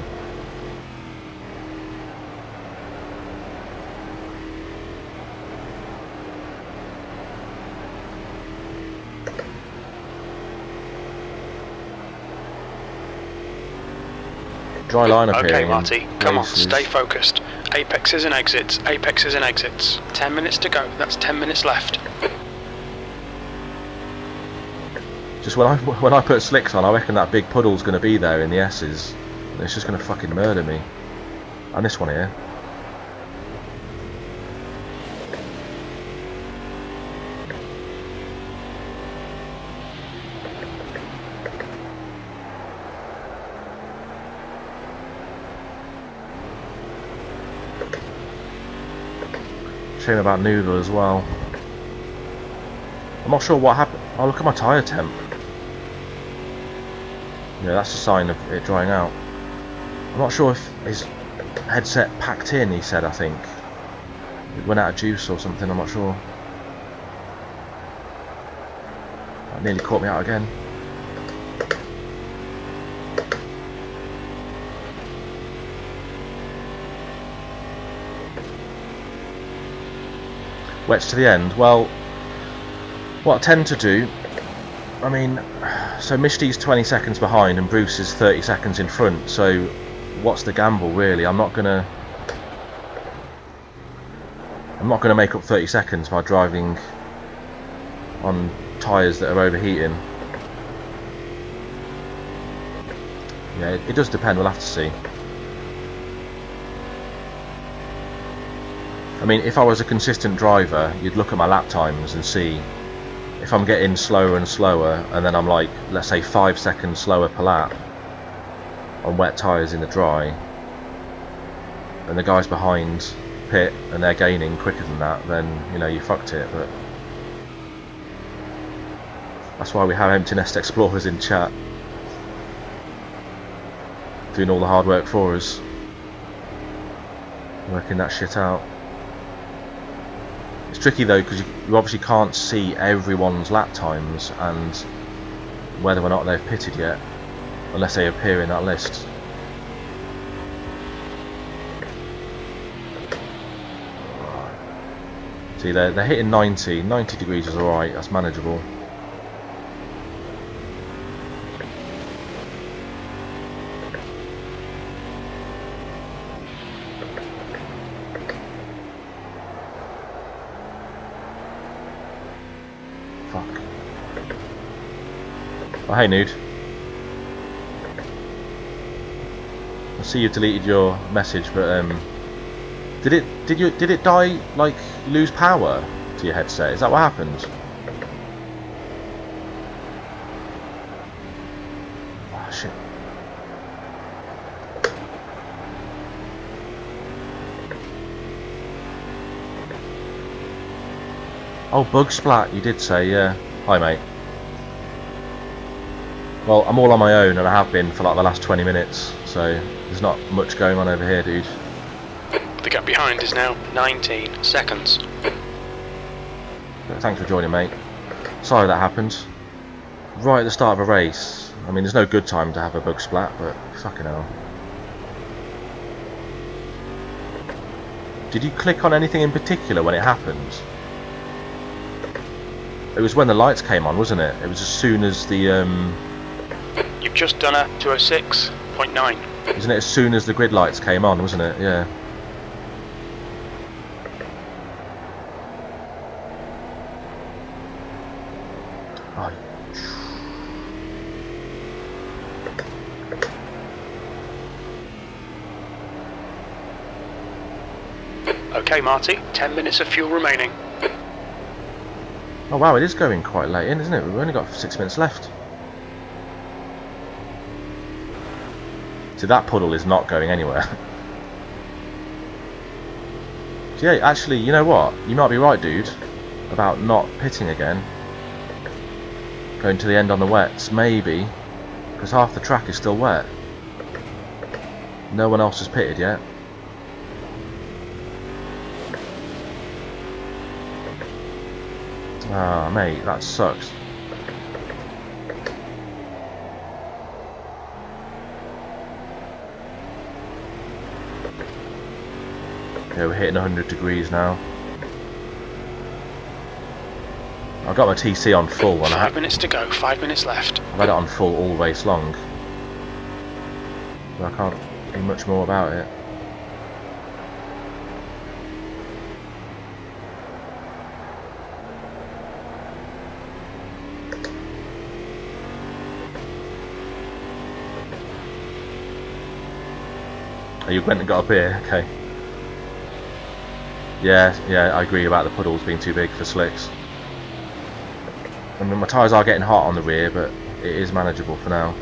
Dry line appearing. Okay, Marty, come on, races. stay focused. Apexes and exits, apexes and exits. 10 minutes to go, that's 10 minutes left. Just when I put slicks on, I reckon that big puddle's going to be there in the S's. And it's just going to fucking murder me. And this one here. Shame about Noodle as well. I'm not sure what happened. Oh, look at my tyre temp. Yeah, that's a sign of it drying out. I'm not sure if his headset packed in, he said, I think. It went out of juice or something, I'm not sure. That nearly caught me out again. Wets to the end. Well, what I tend to do, I mean, so Mishti's 20 seconds behind and Bruce is 30 seconds in front, so what's the gamble really? I'm not gonna make up 30 seconds by driving on tyres that are overheating. Yeah, it does depend, we'll have to see. I mean, if I was a consistent driver, you'd look at my lap times and see if I'm getting slower and slower, and then I'm like, let's say 5 seconds slower per lap on wet tyres in the dry, and the guys behind pit and they're gaining quicker than that, then, you know, you fucked it. But that's why we have Empty Nest Explorers in chat, doing all the hard work for us, working that shit out. It's tricky though, because you obviously can't see everyone's lap times and whether or not they've pitted yet, unless they appear in that list. See, they're hitting 90 degrees is alright, that's manageable. Fuck. Oh, hey, Nude. I see you've deleted your message, but did it die, like lose power to your headset? Is that what happened? Oh shit. Oh, bug splat, you did say, yeah. Hi, mate. Well, I'm all on my own, and I have been for like the last 20 minutes, so there's not much going on over here, dude. The gap behind is now 19 seconds. Thanks for joining, mate. Sorry that happened. Right at the start of a race. I mean, there's no good time to have a bug splat, but fucking hell. Did you click on anything in particular when it happened? It was when the lights came on, wasn't it? It was as soon as the You've just done a 206.9. isn't it as soon as the grid lights came on, wasn't it? Yeah. Oh. Okay, Marty, 10 minutes of fuel remaining. Oh wow, it is going quite late in, isn't it? We've only got 6 minutes left. So that puddle is not going anywhere. So yeah, actually, you know what? You might be right, dude, about not pitting again. Going to the end on the wets, maybe, because half the track is still wet. No one else has pitted yet. Ah, mate, that sucks. Yeah, we're hitting 100 degrees now. I've got my TC on full. 5 minutes to go, 5 minutes left. I've had it on full all race long. So I can't do much more about it. Oh, you went and got up here, okay. Yeah, I agree about the puddles being too big for slicks. I mean, my tyres are getting hot on the rear, but it is manageable for now.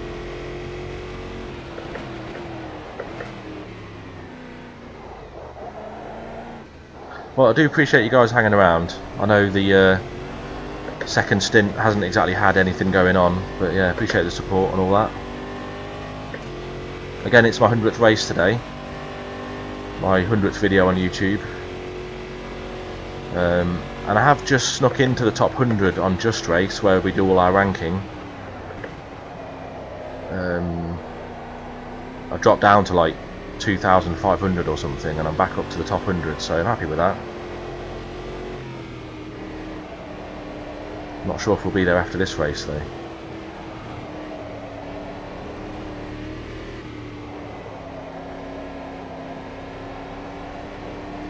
Well, I do appreciate you guys hanging around. I know the second stint hasn't exactly had anything going on, but yeah, appreciate the support and all that. Again, it's my 100th race today. My 100th video on YouTube. And I have just snuck into the top 100 on Just Race, where we do all our ranking. I dropped down to like 2,500 or something, and I'm back up to the top 100, so I'm happy with that. Not sure if we'll be there after this race though.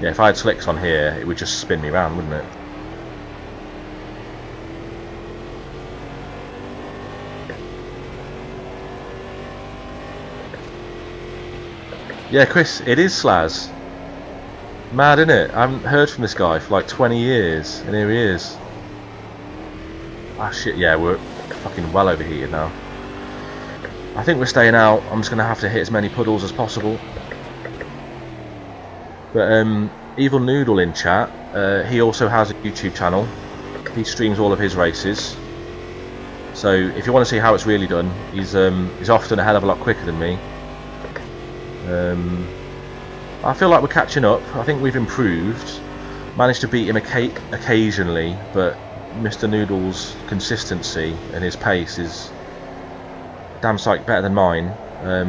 Yeah, if I had slicks on here, it would just spin me round, wouldn't it? Yeah, Chris, it is Slaz. Mad, innit? I haven't heard from this guy for like 20 years, and here he is. Ah shit, yeah, we're fucking well overheated now. I think we're staying out. I'm just going to have to hit as many puddles as possible. But Evil Noodle in chat, he also has a YouTube channel. He streams all of his races. So if you want to see how it's really done, he's often a hell of a lot quicker than me. I feel like we're catching up. I think we've improved. Managed to beat him occasionally, but Mr. Noodle's consistency and his pace is damn sight better than mine.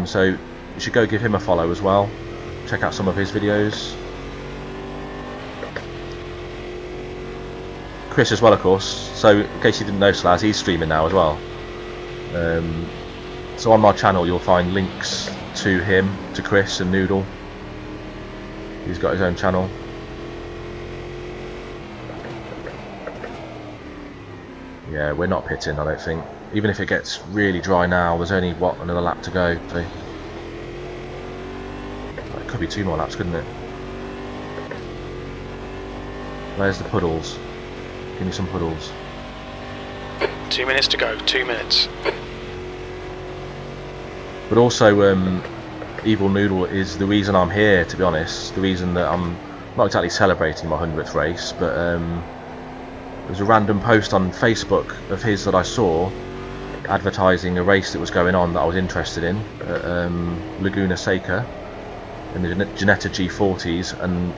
So you should go give him a follow as well. Check out some of his videos. Chris as well, of course. So in case you didn't know, Slaz, he's streaming now as well. So on my channel you'll find links to him, to Chris and Noodle. He's got his own channel. Yeah, we're not pitting, I don't think. Even if it gets really dry now, there's only, what, another lap to go. So it could be 2 more laps, couldn't it? Where's the puddles? Give me some puddles. 2 minutes to go, 2 minutes. But also, Evil Noodle is the reason I'm here, to be honest. The reason that I'm not exactly celebrating my 100th race, but there was a random post on Facebook of his that I saw advertising a race that was going on that I was interested in at Laguna Seca in the Ginetta G40s, and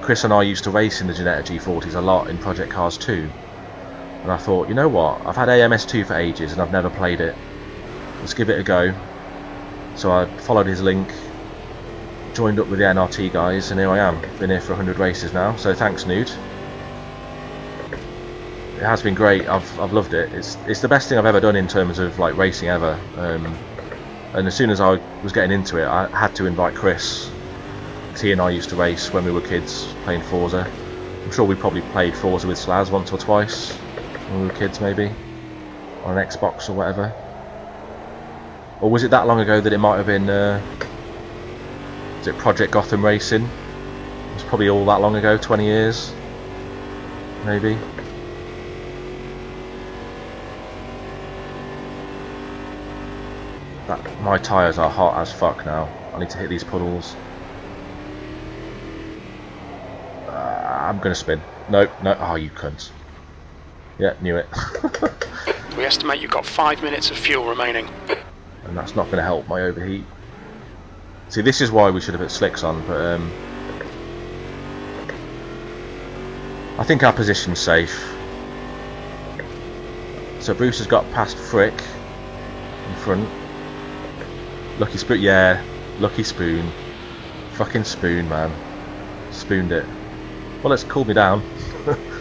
Chris and I used to race in the Ginetta G40s a lot in Project Cars 2, and I thought, you know what, I've had AMS2 for ages and I've never played it, let's give it a go. So I followed his link, joined up with the NRT guys, and here I am. Been here for 100 races now, so thanks, Nude. It has been great. I've loved it. It's the best thing I've ever done in terms of like racing ever. And as soon as I was getting into it, I had to invite Chris. He and I used to race when we were kids, playing Forza. I'm sure we probably played Forza with Slaz once or twice when we were kids, maybe on an Xbox or whatever. Or was it that long ago that it might have been? Was it Project Gotham Racing? It was probably all that long ago, 20 years, maybe. My tyres are hot as fuck now. I need to hit these puddles. I'm gonna spin. No. Oh, you cunt. Yeah, knew it. We estimate you've got 5 minutes of fuel remaining. And that's not gonna help my overheat. See, this is why we should have put slicks on, but I think our position's safe. So Bruce has got past Frick in front. Lucky Spoon, yeah, Lucky Spoon. Fucking Spoon, man. Spooned it. Well, let's cool me down.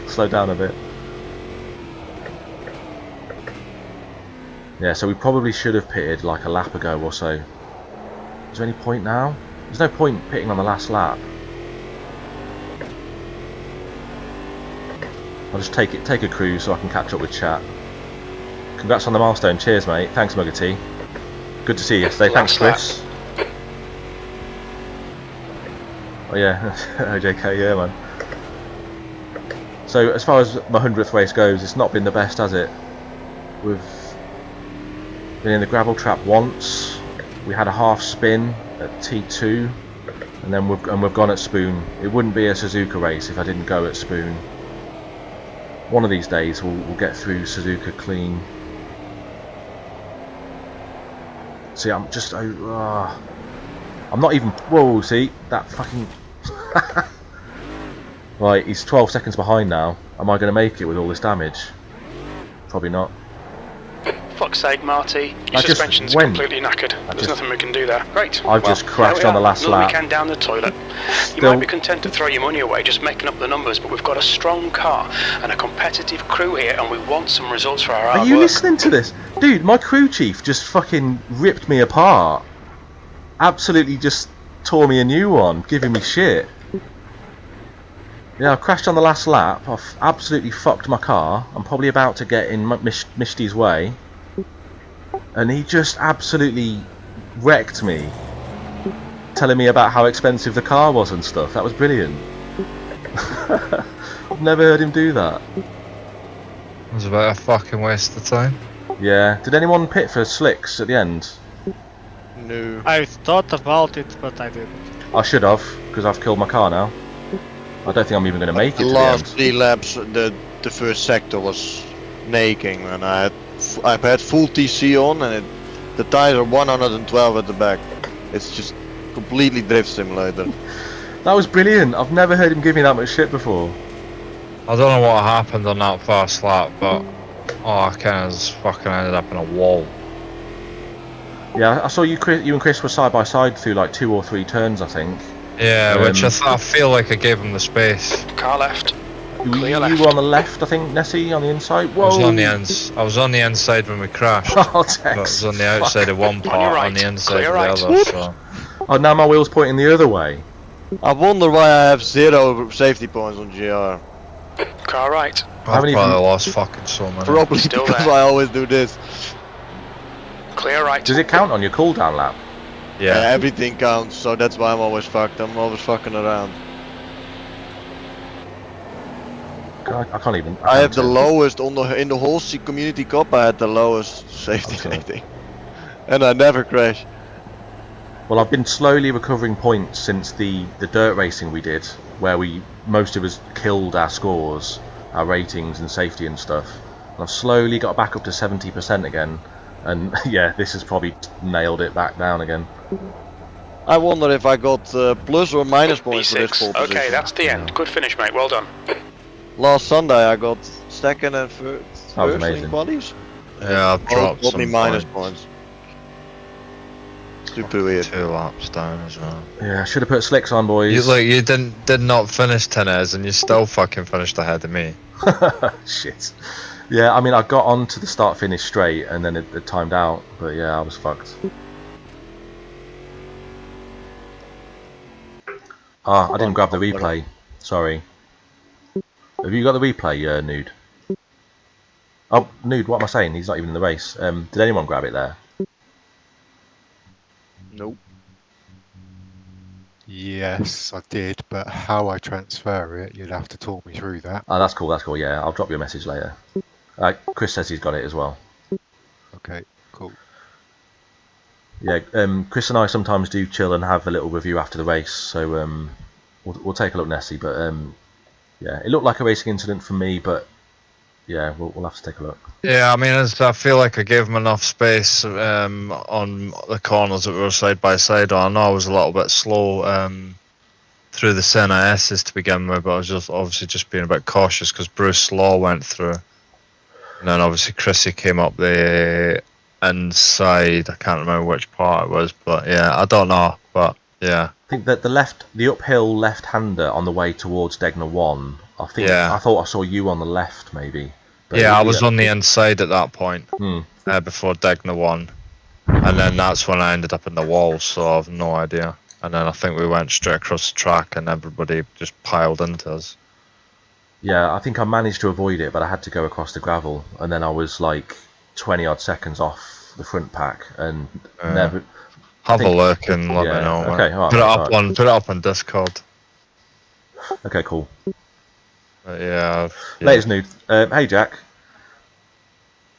Slow down a bit. Yeah, so we probably should have pitted like a lap ago or so. Is there any point now? There's no point pitting on the last lap. I'll just take a cruise so I can catch up with chat. Congrats on the milestone. Cheers, mate. Thanks, Mugger T. Good to see you yesterday. Thanks, Chris. Oh yeah, OJK, yeah, man. So as far as my 100th race goes, it's not been the best, has it? We've been in the gravel trap once. We had a half spin at T2, and then we've gone at Spoon. It wouldn't be a Suzuka race if I didn't go at Spoon. One of these days we'll get through Suzuka clean. See, I'm just I'm not even. Whoa! See that fucking. Right, he's 12 seconds behind now. Am I going to make it with all this damage? Probably not. Fuck's sake, Marty. Your suspension's completely knackered. There's nothing we can do there. Great. I've just crashed on the last lap. We can down the toilet. You might be content to throw your money away just making up the numbers, but we've got a strong car and a competitive crew here, and we want some results for our hard work. Are you listening to this? Dude, my crew chief just fucking ripped me apart. Absolutely just tore me a new one, giving me shit. Yeah, I crashed on the last lap. I've absolutely fucked my car. I'm probably about to get in Mishti's way. And he just absolutely wrecked me. Telling me about how expensive the car was and stuff. That was brilliant. I've never heard him do that. It was about a fucking waste of time. Yeah. Did anyone pit for slicks at the end? No. I thought about it, but I didn't. I should have, because I've killed my car now. I don't think I'm even going to make it to The the last end. 3 laps, the first sector was naking, and I had full TC on, and the tires are 112 at the back. It's just completely drift simulator. That was brilliant. I've never heard him give me that much shit before. I don't know what happened on that first lap, but I kind of just fucking ended up in a wall. Yeah, I saw you and Chris were side by side through like 2 or 3 turns, I think. Yeah, which I feel like I gave him the space. Car left. You were on the left, I think, Nessie, on the inside. Whoa! I was on the inside when we crashed. Oh, But I was on the outside of one part, right. on the inside Clear of the right. other. So. Oh, now my wheel's pointing the other way. I wonder why I have 0 safety points on GR. Car right. I've Haven't probably even- lost fucking so many. Probably Still because there. I always do this. Clear right. Does it count on your cooldown lap? Yeah, Yeah. everything counts, so that's why I'm always fucked. I'm always fucking around. I can't even. I have the can't lowest in the whole community cup. I had the lowest safety Okay. rating, and I never crash. Well, I've been slowly recovering points since the dirt racing we did, where most of us killed our scores, our ratings and safety and stuff. And I've slowly got back up to 70% again, and yeah, this has probably nailed it back down again. I wonder if I got plus or minus points for this pole B6. position. Okay, that's the end. Good finish, mate. Well done. Last Sunday I got second and first That was in amazing. qualies. Yeah, I've dropped Got some me minus points. Super weird. 2 laps down as well. Yeah, I should have put slicks on, boys. You did not finish 10 and you still fucking finished ahead of me. Shit. Yeah, I mean, I got on to the start-finish straight, and then it timed out. But yeah, I was fucked. Ah, I didn't grab the replay. Sorry. Have you got the replay, Nude? Oh, Nude, what am I saying? He's not even in the race. Did anyone grab it there? Nope. Yes, I did, but how I transfer it, you'd have to talk me through that. Oh, that's cool, yeah. I'll drop you a message later. Chris says he's got it as well. Okay, cool. Yeah, Chris and I sometimes do chill and have a little review after the race, so we'll take a look, Nessie. But yeah, it looked like a racing incident for me, but yeah, we'll have to take a look. Yeah, I mean, I feel like I gave him enough space on the corners that we were side by side on. I know I was a little bit slow through the Senna S's to begin with, but I was just obviously just being a bit cautious because Bruce Law went through. And then obviously Chrissy came up the inside. I can't remember which part it was, but yeah, I don't know. But yeah. I think that the uphill left-hander on the way towards Degner 1, I think I thought I saw you on the left maybe. But yeah, I was on the inside at that point before Degner 1. And then that's when I ended up in the wall, so I've no idea. And then I think we went straight across the track and everybody just piled into us. Yeah, I think I managed to avoid it, but I had to go across the gravel, and then I was like 20 odd seconds off the front pack, and never. Have a look and let me know. Okay, all right, put it up on Discord. Okay, cool. Yeah. Latest Nude. Hey Jack.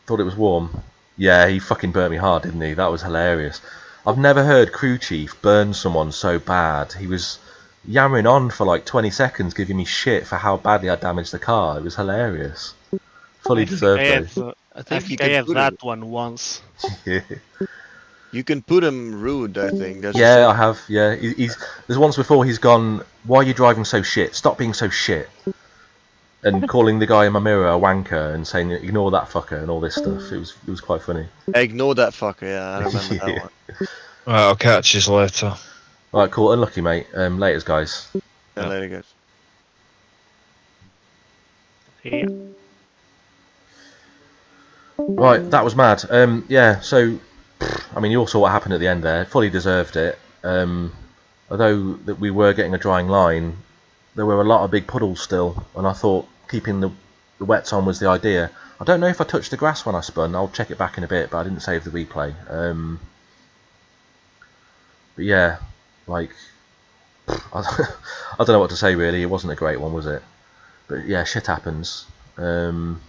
Thought it was warm. Yeah, he fucking burnt me hard, didn't he? That was hilarious. I've never heard crew chief burn someone so bad. He was yammering on for like 20 seconds, giving me shit for how badly I damaged the car. It was hilarious. Fully deserved though. I think I have that one once. Yeah. You can put him rude, I think. That's Yeah, I have. Yeah, there's once before he's gone, "Why are you driving so shit? Stop being so shit." And calling the guy in my mirror a wanker and saying, "Ignore that fucker," and all this stuff. It was quite funny. Ignore that fucker, yeah, I remember that one. Right, I'll catch you later. Alright, cool. Unlucky, mate. Laters, guys. Yeah, later, guys. Yeah. Right, that was mad. Yeah, so, I mean, you all saw what happened at the end there. Fully deserved it. Although that we were getting a drying line, there were a lot of big puddles still, and I thought keeping the wets on was the idea. I don't know if I touched the grass when I spun. I'll check it back in a bit, but I didn't save the replay. But yeah, like, I don't know what to say really. It wasn't a great one, was it? But yeah, shit happens. And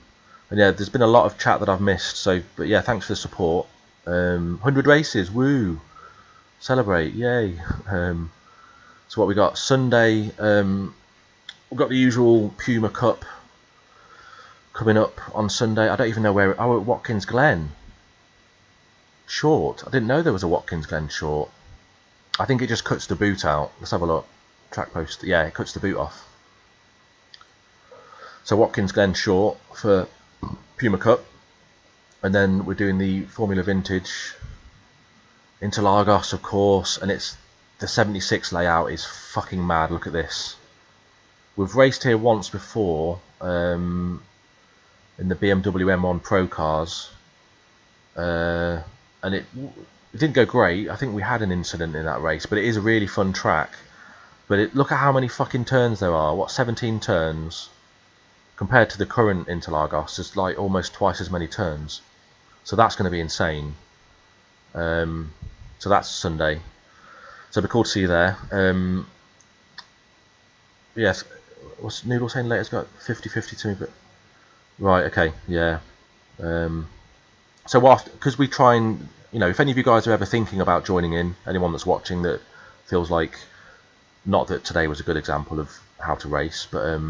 yeah, there's been a lot of chat that I've missed. So, but yeah, thanks for the support. 100 races, woo! Celebrate, yay! So what we got Sunday? We've got the usual Puma Cup coming up on Sunday. I don't even know where. Oh, at Watkins Glen. Short. I didn't know there was a Watkins Glen short. I think it just cuts the boot out. Let's have a look. Track post. Yeah, it cuts the boot off. So Watkins Glen short for Puma Cup, and then we're doing the Formula Vintage Interlagos, of course, and it's the 76 layout is fucking mad. Look at this. We've raced here once before in the BMW M1 Pro cars, and it didn't go great. I think we had an incident in that race, but it is a really fun track. But look at how many fucking turns there are. What, 17 turns? Compared to the current Interlagos, it's like almost twice as many turns. So that's going to be insane. So that's Sunday. So it'll be cool to see you there. Yes, what's Noodle saying later? It's got 50-50 to me, but right, okay, yeah. So because we try and, if any of you guys are ever thinking about joining in, anyone that's watching that feels like, not that today was a good example of how to race, but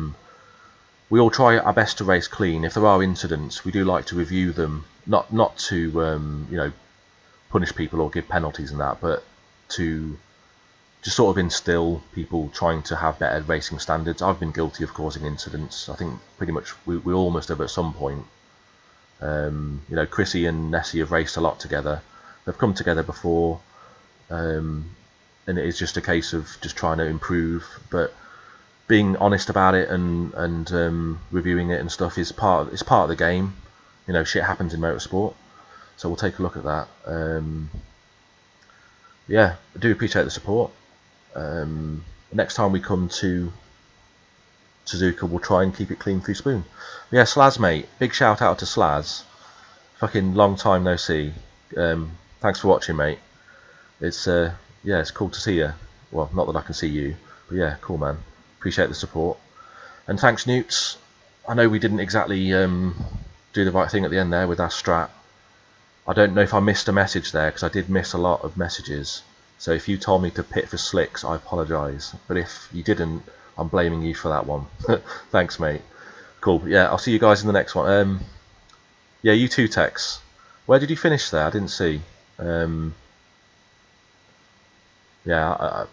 we all try our best to race clean. If there are incidents, we do like to review them, not to punish people or give penalties and that, but to just sort of instill people trying to have better racing standards. I've been guilty of causing incidents. I think pretty much we almost have at some point. Chrissy and Nessie have raced a lot together. They've come together before, and it is just a case of just trying to improve. But being honest about it and reviewing it and stuff is part of the game. You know, shit happens in motorsport, so we'll take a look at that. Yeah, I do appreciate the support. Next time we come to Suzuka, we'll try and keep it clean through Spoon. But yeah, Slaz, mate, big shout out to Slaz. Fucking long time no see. Thanks for watching, mate. It's yeah, it's cool to see you. Well, not that I can see you, but yeah, cool, man. Appreciate the support. And thanks, Newts. I know we didn't exactly do the right thing at the end there with our strat. I don't know if I missed a message there, because I did miss a lot of messages. So if you told me to pit for slicks, I apologise. But if you didn't, I'm blaming you for that one. Thanks, mate. Cool. Yeah, I'll see you guys in the next one. Yeah, you too, Tex. Where did you finish there? I didn't see. Yeah,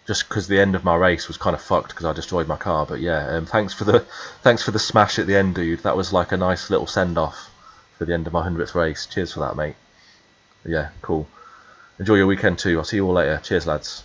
just because the end of my race was kind of fucked because I destroyed my car. But yeah, thanks for the smash at the end, dude. That was like a nice little send off for the end of my 100th race. Cheers for that, mate. Yeah, cool. Enjoy your weekend too. I'll see you all later. Cheers, lads.